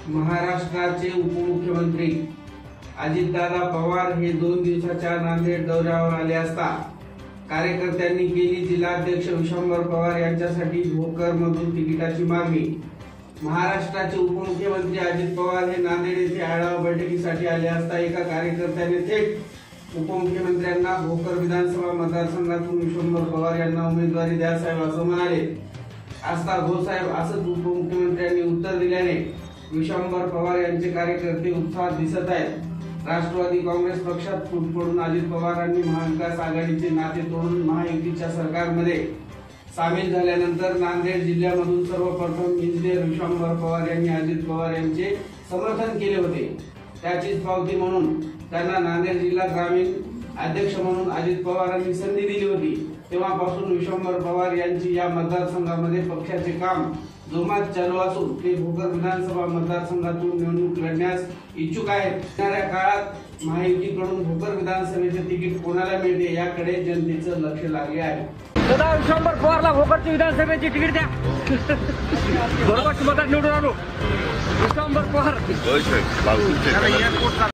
महाराष्ट्राचे उपमुख्यमंत्री अजितदादा पवार हे 2 दिवसाच्या नांदेड दौऱ्यावर आले असता कार्यकर्त्यांनी केली जिल्हाध्यक्ष विश्वंभर पवार यांच्यासाठी भोकरमधून तिकिटाची मागणी। महाराष्ट्राचे उपमुख्यमंत्री अजित पवार हे नांदेड येथे आढावा बैठकीसाठी आले असता एका कार्यकर्त्याने थेट उपमुख्यमंत्र्यांना भोकर विधानसभा मतदारसंघातून विश्वंभर पवार यांना उमेदवारी द्या साहेब असं म्हणाले असता हो साहेब असं उपमुख्यमंत्र्यांनी उत्तर दिल्याने विश्वंभर पवार यांचे कार्यकर्ते उत्साहात दिसत आहेत। राष्ट्रवादी काँग्रेस पक्षात फूट पडून अजित पवारांनी महाविकास आघाडीचे नाते तोडून महायुतीच्या सरकारमध्ये सामील झाल्यानंतर नांदेड जिल्ह्यामधून सर्वप्रथम इंजिनियर विश्वंभर पवार यांनी अजित पवार यांचे समर्थन केले होते। त्याचीच पावती म्हणून त्यांना नांदेड जिल्हा ग्रामीण अध्यक्ष म्हणून अजित पवारांनी संधी दिली होती। तेव्हापासून विश्वंभर पवार यांची या मतदारसंघामध्ये पक्षाचे काम जोमात चालू असून ते भोकर विधानसभा मतदारसंघातून निवडणूक लढण्यास इच्छुक आहेत। येणाऱ्या काळात महायुतीकडून भोकर विधानसभेचे तिकीट कोणाला मिळते याकडे जनतेचं लक्ष लागले आहे। दादा विश्वंभर पवारला भोकरची विधानसभेची तिकीट द्या। बरोबर मतदार निवडून आणू विश्वंभर पवार।